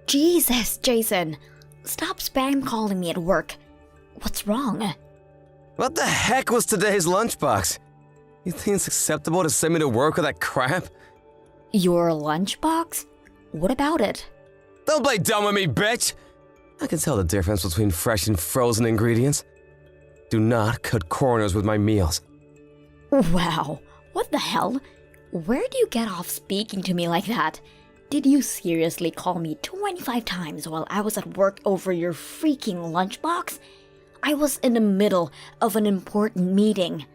Jesus, Jason. Stop spam calling me at work. What's wrong? What the heck was today's lunchbox? You think it's acceptable to send me to work with that crap? Your lunchbox? What about it? Don't play dumb with me, bitch! I can tell the difference between fresh and frozen ingredients. Do not cut corners with my meals. Wow, what the hell? Where do you get off speaking to me like that? Did you seriously call me 25 times while I was at work over your freaking lunchbox? I was in the middle of an important meeting.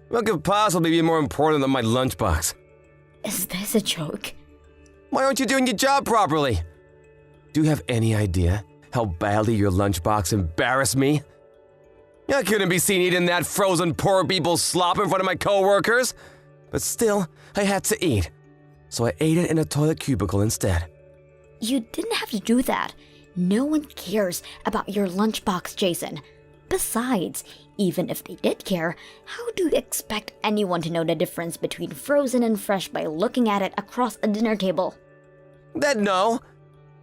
What could possibly be more important than my lunchbox? Is this a joke? Why aren't you doing your job properly? Do you have any idea how badly your lunchbox embarrassed me? I couldn't be seen eating that frozen poor people's slop in front of my coworkers. But still, I had to eat. So I ate it in a toilet cubicle instead. You didn't have to do that. No one cares about your lunchbox, Jason. Besides, even if they did care, how do you expect anyone to know the difference between frozen and fresh by looking at it across a dinner table? No.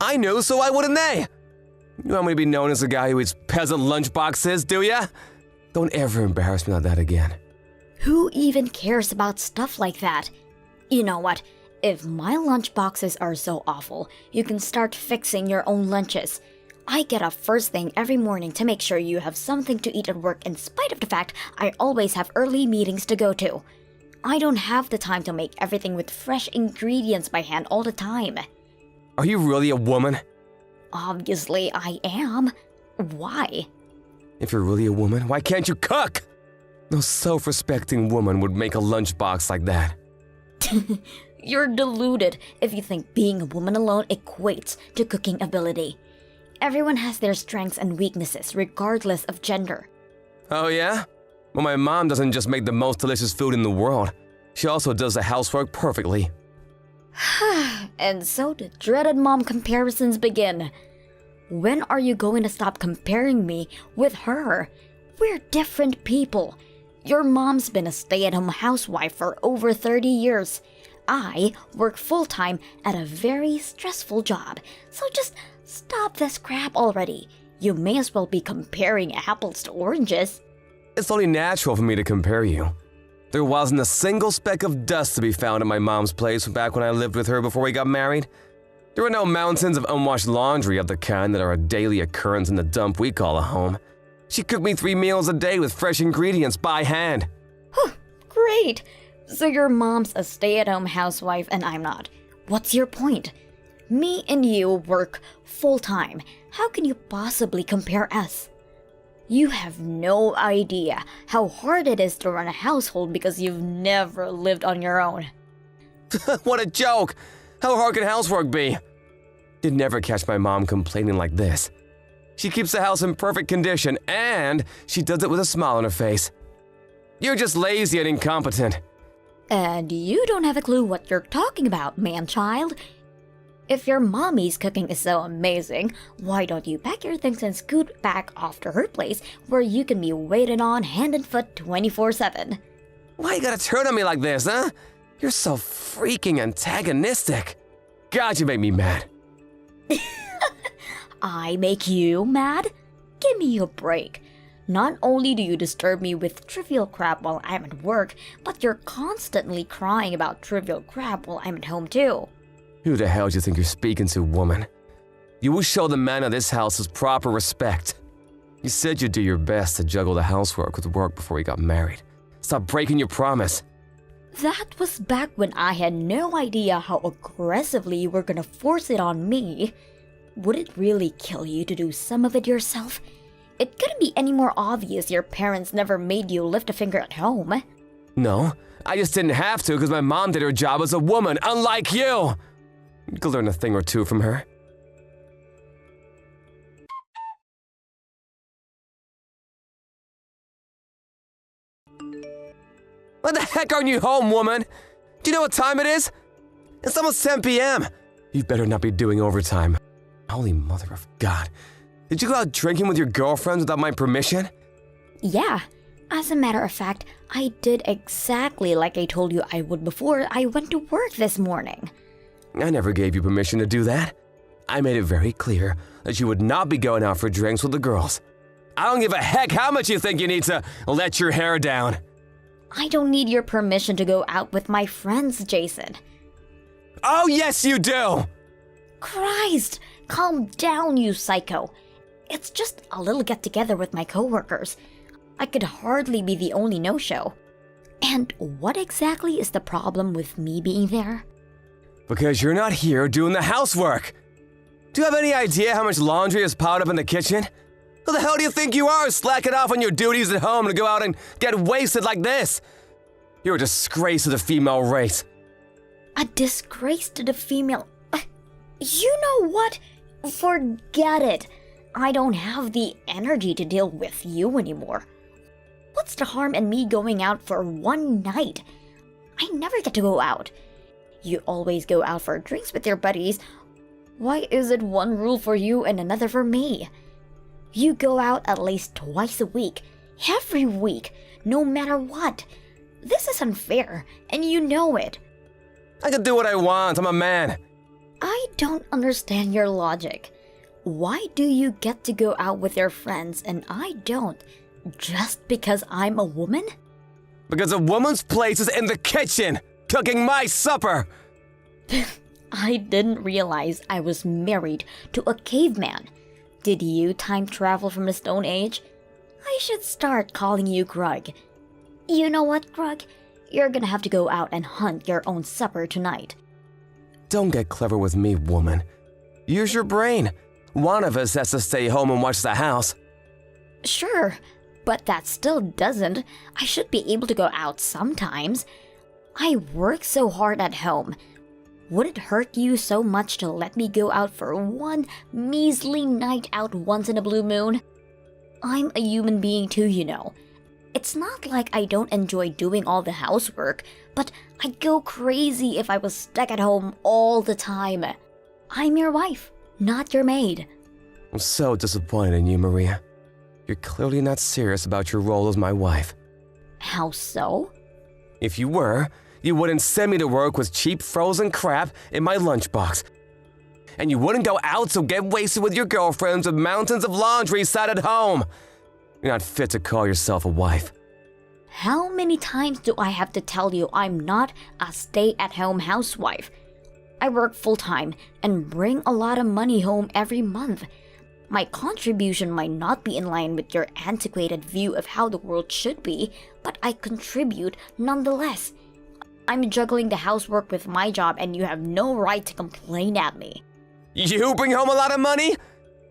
I knew, so why wouldn't they? You want me to be known as a guy who eats peasant lunchboxes, do ya? Don't ever embarrass me like that again. Who even cares about stuff like that? You know what? If my lunchboxes are so awful, you can start fixing your own lunches. I get up first thing every morning to make sure you have something to eat at work in spite of the fact I always have early meetings to go to. I don't have the time to make everything with fresh ingredients by hand all the time. Are you really a woman? Obviously, I am. Why? If you're really a woman, why can't you cook? No self-respecting woman would make a lunchbox like that. You're deluded if you think being a woman alone equates to cooking ability. Everyone has their strengths and weaknesses regardless of gender. Oh yeah? Well, my mom doesn't just make the most delicious food in the world. She also does the housework perfectly. And so the dreaded mom comparisons begin. When are you going to stop comparing me with her? We're different people. Your mom's been a stay-at-home housewife for over 30 years. I work full-time at a very stressful job, so just stop this crap already. You may as well be comparing apples to oranges. It's only natural for me to compare you. There wasn't a single speck of dust to be found at my mom's place back when I lived with her before we got married. There were no mountains of unwashed laundry of the kind that are a daily occurrence in the dump we call a home. She cooked me 3 meals a day with fresh ingredients by hand. Great! So your mom's a stay-at-home housewife and I'm not. What's your point? Me and you work full-time. How can you possibly compare us? You have no idea how hard it is to run a household because you've never lived on your own. What a joke! How hard can housework be? You'd never catch my mom complaining like this. She keeps the house in perfect condition, and she does it with a smile on her face. You're just lazy and incompetent. And you don't have a clue what you're talking about, man-child. If your mommy's cooking is so amazing, why don't you pack your things and scoot back off to her place where you can be waited on hand and foot 24/7? Why you gotta turn on me like this, huh? You're so freaking antagonistic. God, you make me mad. I make you mad? Give me a break. Not only do you disturb me with trivial crap while I'm at work, but you're constantly crying about trivial crap while I'm at home too. Who the hell do you think you're speaking to, woman? You will show the man of this house his proper respect. You said you'd do your best to juggle the housework with work before we got married. Stop breaking your promise. That was back when I had no idea how aggressively you were gonna force it on me. Would it really kill you to do some of it yourself? It couldn't be any more obvious your parents never made you lift a finger at home. No, I just didn't have to because my mom did her job as a woman, unlike you. You could learn a thing or two from her. What the heck aren't you home, woman? Do you know what time it is? It's almost 10 p.m. You better not be doing overtime. Holy mother of God. Did you go out drinking with your girlfriends without my permission? Yeah. As a matter of fact, I did exactly like I told you I would before I went to work this morning. I never gave you permission to do that. I made it very clear that you would not be going out for drinks with the girls. I don't give a heck how much you think you need to let your hair down. I don't need your permission to go out with my friends, Jason. Oh, yes, you do! Christ, calm down, you psycho. It's just a little get-together with my coworkers. I could hardly be the only no-show. And what exactly is the problem with me being there? Because you're not here doing the housework. Do you have any idea how much laundry is piled up in the kitchen? Who the hell do you think you are, slacking off on your duties at home to go out and get wasted like this? You're a disgrace to the female race. A disgrace to the female... You know what? Forget it. I don't have the energy to deal with you anymore. What's the harm in me going out for one night? I never get to go out. You always go out for drinks with your buddies. Why is it one rule for you and another for me? You go out at least twice a week, every week, no matter what. This is unfair, and you know it. I can do what I want, I'm a man. I don't understand your logic. Why do you get to go out with your friends and I don't? Just because I'm a woman? Because a woman's place is in the kitchen, cooking my supper. I didn't realize I was married to a caveman. Did you time travel from the Stone Age? I should start calling you Grug. You know what, Grug? You're gonna have to go out and hunt your own supper tonight. Don't get clever with me, woman. Use your brain. One of us has to stay home and watch the house. Sure, but that still doesn't. I should be able to go out sometimes. I work so hard at home. Would it hurt you so much to let me go out for one measly night out once in a blue moon? I'm a human being too, you know. It's not like I don't enjoy doing all the housework, but I'd go crazy if I was stuck at home all the time. I'm your wife, not your maid. I'm so disappointed in you, Maria. You're clearly not serious about your role as my wife. How so? If you were, you wouldn't send me to work with cheap frozen crap in my lunchbox. And you wouldn't go out to get wasted with your girlfriends with mountains of laundry sat at home. You're not fit to call yourself a wife. How many times do I have to tell you I'm not a stay-at-home housewife? I work full-time and bring a lot of money home every month. My contribution might not be in line with your antiquated view of how the world should be, but I contribute nonetheless. I'm juggling the housework with my job and you have no right to complain at me. You bring home a lot of money?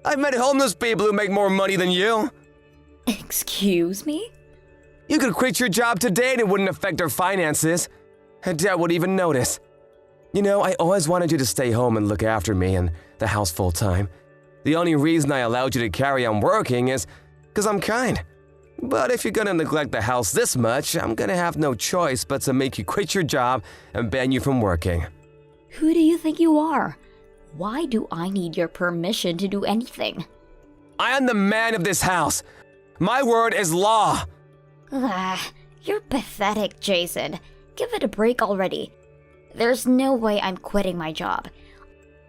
I've met homeless people who make more money than you. Excuse me? You could quit your job today and it wouldn't affect our finances. And Dad would even notice. You know, I always wanted you to stay home and look after me and the house full time. The only reason I allowed you to carry on working is because I'm kind. But if you're gonna neglect the house this much, I'm gonna have no choice but to make you quit your job and ban you from working. Who do you think you are? Why do I need your permission to do anything? I am the man of this house. My word is law. You're pathetic, Jason. Give it a break already. There's no way I'm quitting my job.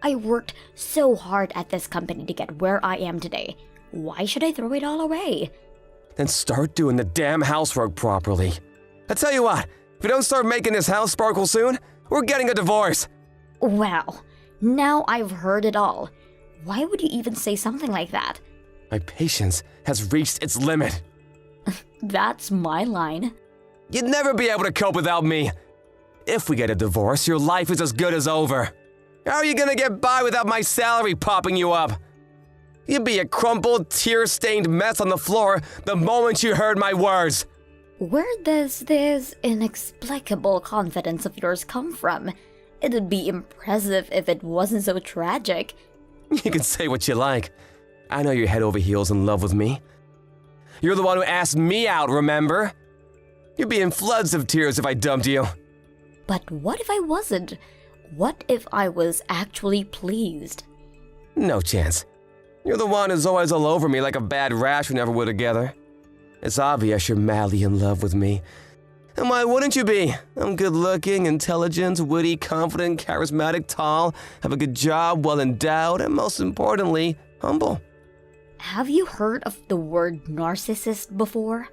I worked so hard at this company to get where I am today. Why should I throw it all away? Then start doing the damn housework properly. I tell you what, if you don't start making this house sparkle soon, we're getting a divorce. Well, now I've heard it all. Why would you even say something like that? My patience has reached its limit. That's my line. You'd never be able to cope without me. If we get a divorce, your life is as good as over. How are you gonna get by without my salary popping you up? You'd be a crumpled, tear-stained mess on the floor the moment you heard my words. Where does this inexplicable confidence of yours come from? It'd be impressive if it wasn't so tragic. You can say what you like. I know you're head over heels in love with me. You're the one who asked me out, remember? You'd be in floods of tears if I dumped you. But what if I wasn't? What if I was actually pleased? No chance. You're the one who's always all over me like a bad rash whenever we're together. It's obvious you're madly in love with me. And why wouldn't you be? I'm good-looking, intelligent, witty, confident, charismatic, tall, have a good job, well-endowed, and most importantly, humble. Have you heard of the word narcissist before?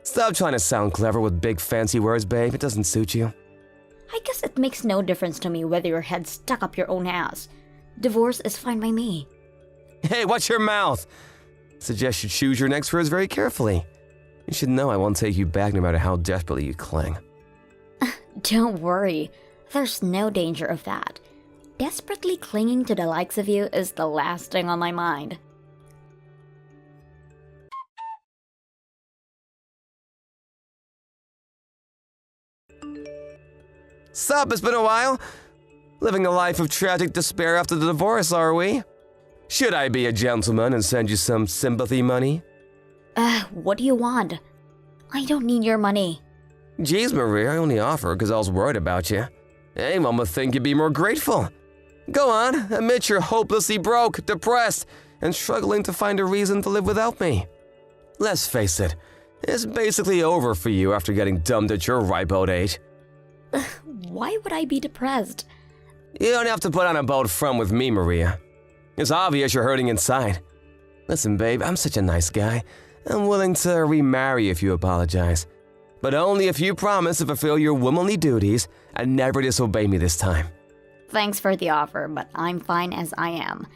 Stop trying to sound clever with big fancy words, babe. It doesn't suit you. I guess it makes no difference to me whether your head's stuck up your own ass. Divorce is fine by me. Hey, watch your mouth! Suggest you choose your next words very carefully. You should know I won't take you back no matter how desperately you cling. Don't worry, there's no danger of that. Desperately clinging to the likes of you is the last thing on my mind. Sup, it's been a while. Living a life of tragic despair after the divorce, are we? Should I be a gentleman and send you some sympathy money? What do you want? I don't need your money. Geez, Maria, I only offer because I was worried about you. Anyone would think you'd be more grateful. Go on, admit you're hopelessly broke, depressed, and struggling to find a reason to live without me. Let's face it, it's basically over for you after getting dumped at your ripe old age. Why would I be depressed? You don't have to put on a bold front with me, Maria. It's obvious you're hurting inside. Listen, babe, I'm such a nice guy. I'm willing to remarry if you apologize. But only if you promise to fulfill your womanly duties and never disobey me this time. Thanks for the offer, but I'm fine as I am.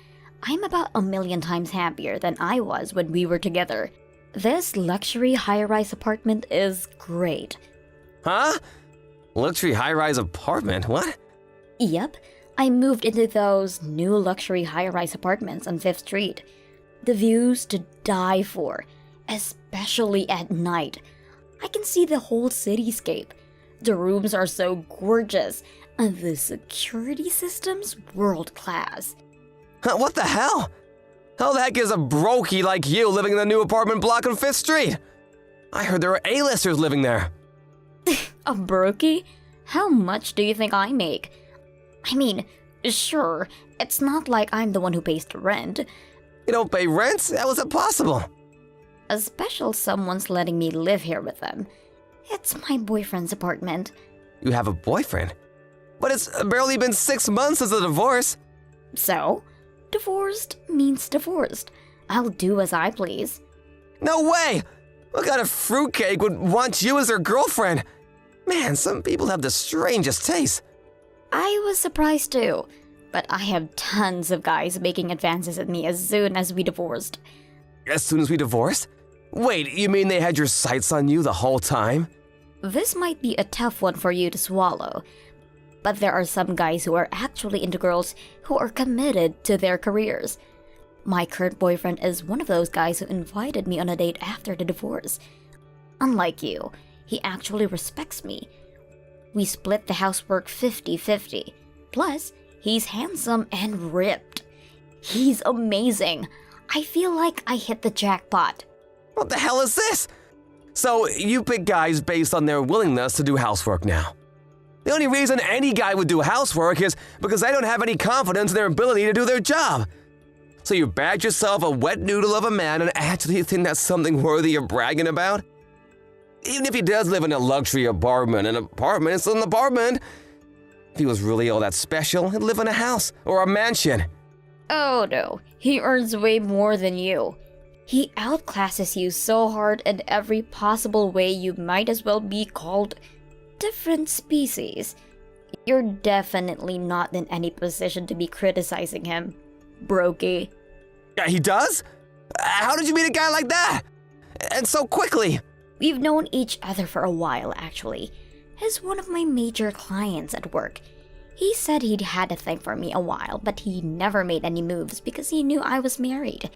I'm about 1,000,000 times happier than I was when we were together. This luxury high-rise apartment is great. Huh? Luxury high-rise apartment? What? Yep, I moved into those new luxury high-rise apartments on 5th Street. The views to die for, especially at night. I can see the whole cityscape. The rooms are so gorgeous, and the security system's world-class. Huh, what the hell? How the heck is a brokey like you living in the new apartment block on 5th Street? I heard there were A-listers living there. A brokey? How much do you think I make? I mean, sure, it's not like I'm the one who pays the rent. You don't pay rent? How is that possible? A special someone's letting me live here with them. It's my boyfriend's apartment. You have a boyfriend? But it's barely been 6 months since the divorce. So, divorced means divorced. I'll do as I please. No way! What kind of fruitcake would want you as their girlfriend? Man, some people have the strangest taste. I was surprised too, but I have tons of guys making advances at me as soon as we divorced. As soon as we divorced? Wait, you mean they had your sights on you the whole time? This might be a tough one for you to swallow, but there are some guys who are actually into girls who are committed to their careers. My current boyfriend is one of those guys who invited me on a date after the divorce. Unlike you, he actually respects me. We split the housework 50-50. Plus, he's handsome and ripped. He's amazing. I feel like I hit the jackpot. What the hell is this? So, you pick guys based on their willingness to do housework now. The only reason any guy would do housework is because they don't have any confidence in their ability to do their job. So you bagged yourself a wet noodle of a man and actually think that's something worthy of bragging about? Even if he does live in a luxury apartment, an apartment is still an apartment. If he was really all that special, he'd live in a house or a mansion. Oh no, he earns way more than you. He outclasses you so hard in every possible way you might as well be called different species. You're definitely not in any position to be criticizing him, brokey. Yeah, he does? How did you meet a guy like that? And so quickly? We've known each other for a while, actually. He's one of my major clients at work. He said he'd had a thing for me a while, but he never made any moves because he knew I was married.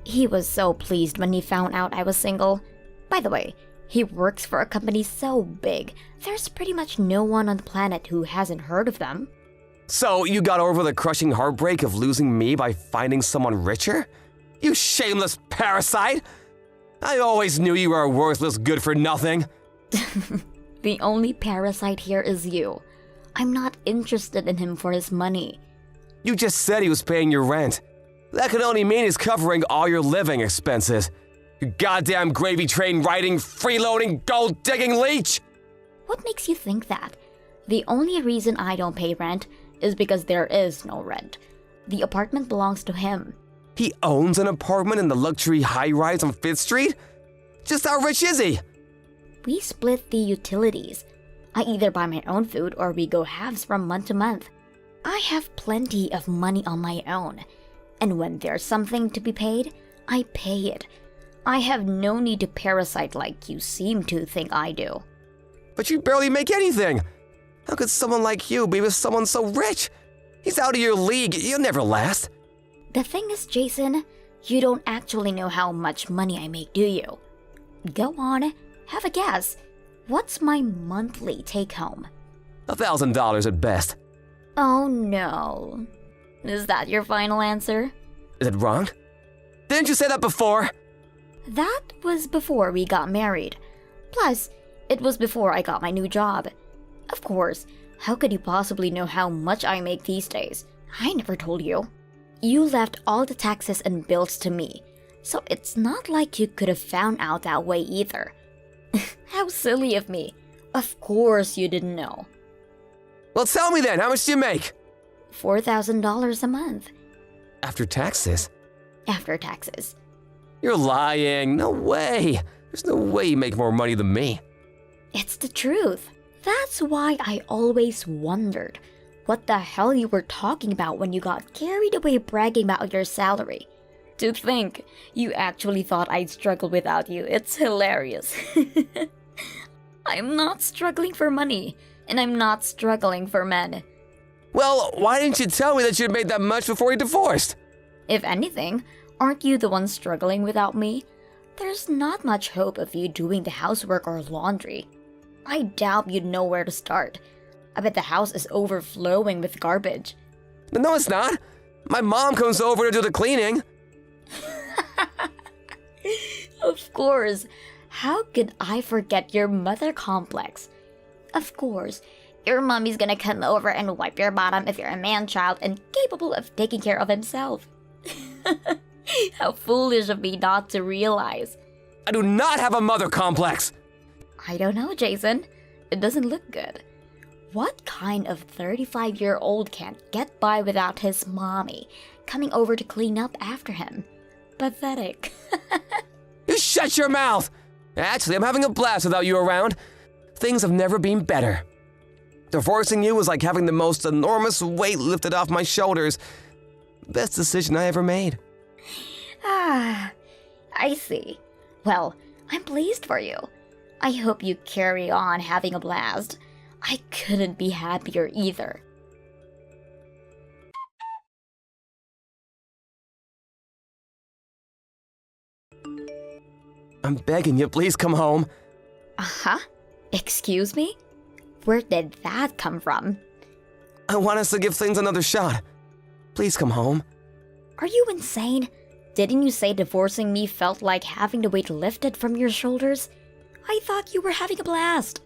He was so pleased when he found out I was single. By the way, he works for a company so big, there's pretty much no one on the planet who hasn't heard of them. So you got over the crushing heartbreak of losing me by finding someone richer? You shameless parasite! I always knew you were a worthless good-for-nothing. The only parasite here is you. I'm not interested in him for his money. You just said he was paying your rent. That could only mean he's covering all your living expenses. You goddamn gravy train riding, freeloading, gold-digging leech! What makes you think that? The only reason I don't pay rent is because there is no rent. The apartment belongs to him. He owns an apartment in the luxury high-rise on 5th Street? Just how rich is he? We split the utilities. I either buy my own food or we go halves from month to month. I have plenty of money on my own. And when there's something to be paid, I pay it. I have no need to parasite like you seem to think I do. But you barely make anything. How could someone like you be with someone so rich? He's out of your league. You'll never last. The thing is, Jason, you don't actually know how much money I make, do you? Go on, have a guess. What's my monthly take-home? $1,000 at best. Oh no. Is that your final answer? Is it wrong? Didn't you say that before? That was before we got married. Plus, it was before I got my new job. Of course, how could you possibly know how much I make these days? I never told you. You left all the taxes and bills to me, so it's not like you could have found out that way either. How silly of me. Of course you didn't know. Well, tell me then, how much do you make? $4,000 a month. After taxes? After taxes. You're lying. No way. There's no way you make more money than me. It's the truth. That's why I always wondered what the hell you were talking about when you got carried away bragging about your salary. To think you actually thought I'd struggle without you, it's hilarious. I'm not struggling for money, and I'm not struggling for men. Well, why didn't you tell me that you'd made that much before you divorced? If anything, aren't you the one struggling without me? There's not much hope of you doing the housework or laundry. I doubt you'd know where to start. I bet the house is overflowing with garbage. No, it's not. My mom comes over to do the cleaning. Of course. How could I forget your mother complex? Of course. Your mommy's gonna come over and wipe your bottom if you're a man-child and capable of taking care of himself. How foolish of me not to realize. I do not have a mother complex. I don't know, Jason. It doesn't look good. What kind of 35-year-old can't get by without his mommy coming over to clean up after him? Pathetic. You shut your mouth! Actually, I'm having a blast without you around. Things have never been better. Divorcing you was like having the most enormous weight lifted off my shoulders. Best decision I ever made. Ah, I see. Well, I'm pleased for you. I hope you carry on having a blast. I couldn't be happier either. I'm begging you, please come home. Uh-huh. Excuse me? Where did that come from? I want us to give things another shot. Please come home. Are you insane? Didn't you say divorcing me felt like having the weight lifted from your shoulders? I thought you were having a blast.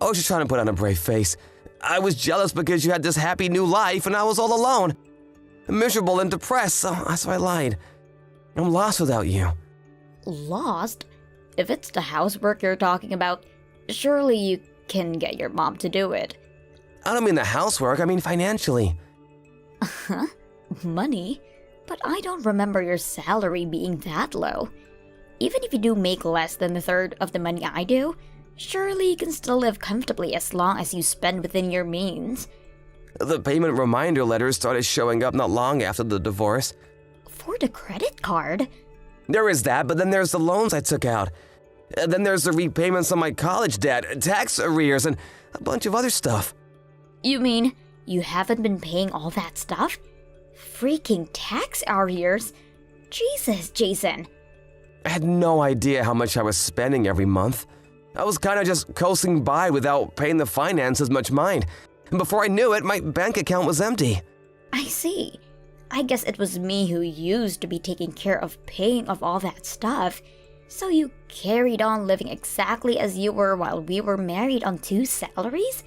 I was just trying to put on a brave face. I was jealous because you had this happy new life and I was all alone. Miserable and depressed, so I lied. I'm lost without you. Lost? If it's the housework you're talking about, surely you can get your mom to do it. I don't mean the housework, I mean financially. Huh? Money? But I don't remember your salary being that low. Even if you do make less than a third of the money I do, surely you can still live comfortably as long as you spend within your means. The payment reminder letters started showing up not long after the divorce. For the credit card? There is that, but then there's the loans I took out. Then there's the repayments on my college debt, tax arrears, and a bunch of other stuff. You mean you haven't been paying all that stuff? Freaking tax arrears? Jesus, Jason. I had no idea how much I was spending every month. I was kind of just coasting by without paying the finances much mind. And before I knew it, my bank account was empty. I see. I guess it was me who used to be taking care of paying off all that stuff. So you carried on living exactly as you were while we were married on 2 salaries?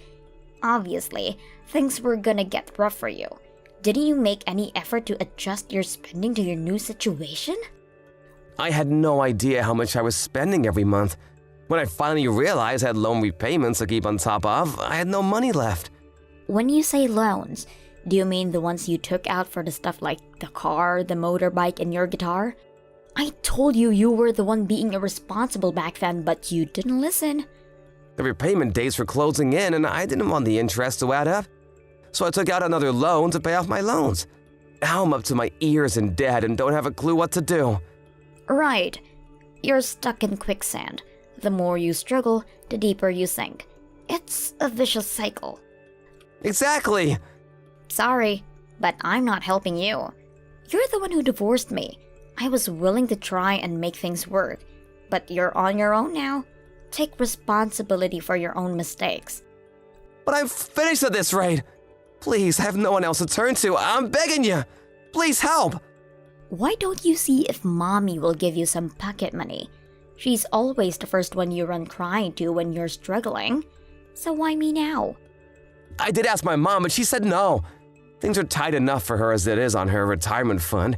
Obviously, things were gonna get rough for you. Didn't you make any effort to adjust your spending to your new situation? I had no idea how much I was spending every month. When I finally realized I had loan repayments to keep on top of, I had no money left. When you say loans, do you mean the ones you took out for the stuff like the car, the motorbike, and your guitar? I told you you were the one being irresponsible back then, but you didn't listen. The repayment dates were closing in and I didn't want the interest to add up. So I took out another loan to pay off my loans. Now I'm up to my ears in debt and don't have a clue what to do. Right. You're stuck in quicksand. The more you struggle, the deeper you sink. It's a vicious cycle. Exactly. Sorry, but I'm not helping you. You're the one who divorced me. I was willing to try and make things work, but you're on your own now. Take responsibility for your own mistakes. But I'm finished at this rate. Please, I have no one else to turn to. I'm begging you. Please help. Why don't you see if Mommy will give you some pocket money? She's always the first one you run crying to when you're struggling. So why me now? I did ask my mom, but she said no. Things are tight enough for her as it is on her retirement fund.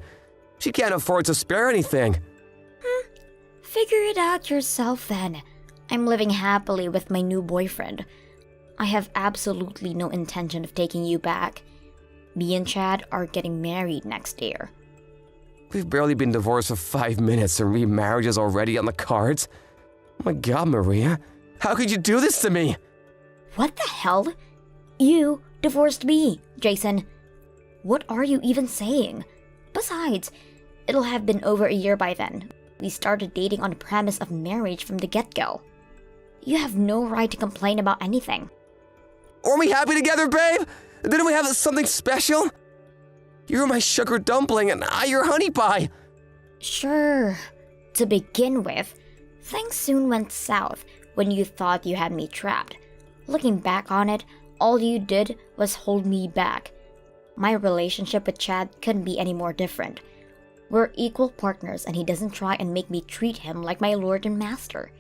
She can't afford to spare anything. Figure it out yourself then. I'm living happily with my new boyfriend. I have absolutely no intention of taking you back. Me and Chad are getting married next year. We've barely been divorced for 5 minutes and remarriage is already on the cards. Oh my God, Maria. How could you do this to me? What the hell? You divorced me, Jason. What are you even saying? Besides, it'll have been over a year by then. We started dating on the premise of marriage from the get-go. You have no right to complain about anything. Weren't we happy together, babe? Didn't we have something special? You were my sugar dumpling and I your honey pie. Sure. To begin with, things soon went south when you thought you had me trapped. Looking back on it, all you did was hold me back. My relationship with Chad couldn't be any more different. We're equal partners and he doesn't try and make me treat him like my lord and master.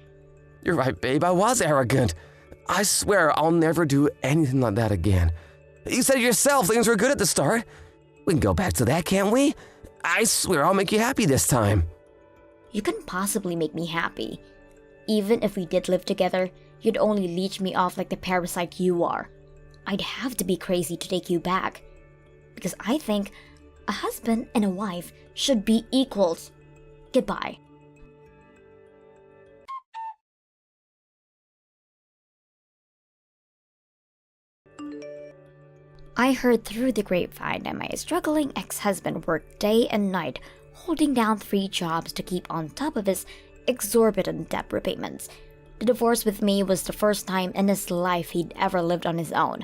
You're right, babe. I was arrogant. I swear I'll never do anything like that again. You said yourself things were good at the start. We can go back to that, can't we? I swear I'll make you happy this time. You couldn't possibly make me happy. Even if we did live together, you'd only leech me off like the parasite you are. I'd have to be crazy to take you back. Because I think a husband and a wife should be equals. Goodbye. I heard through the grapevine that my struggling ex-husband worked day and night, holding down 3 jobs to keep on top of his exorbitant debt repayments. The divorce with me was the first time in his life he'd ever lived on his own.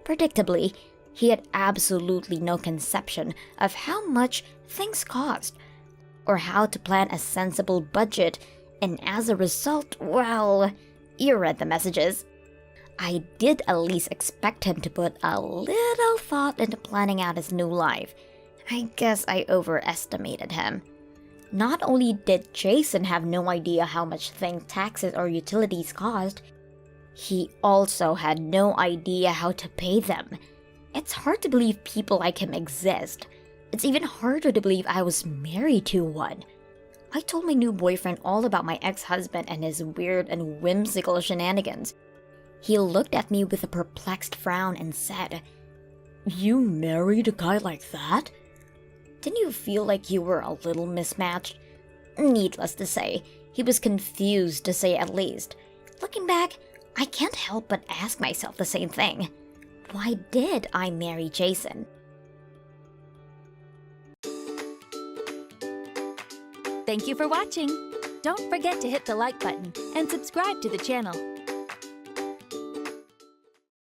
Predictably, he had absolutely no conception of how much things cost, or how to plan a sensible budget, and as a result, well, you read the messages. I did at least expect him to put a little thought into planning out his new life. I guess I overestimated him. Not only did Jason have no idea how much things, taxes, or utilities cost, he also had no idea how to pay them. It's hard to believe people like him exist. It's even harder to believe I was married to one. I told my new boyfriend all about my ex-husband and his weird and whimsical shenanigans. He looked at me with a perplexed frown and said, "You married a guy like that?" Didn't you feel like you were a little mismatched? Needless to say, he was confused to say at least. Looking back, I can't help but ask myself the same thing. Why did I marry Jason? Thank you for watching. Don't forget to hit the like button and subscribe to the channel.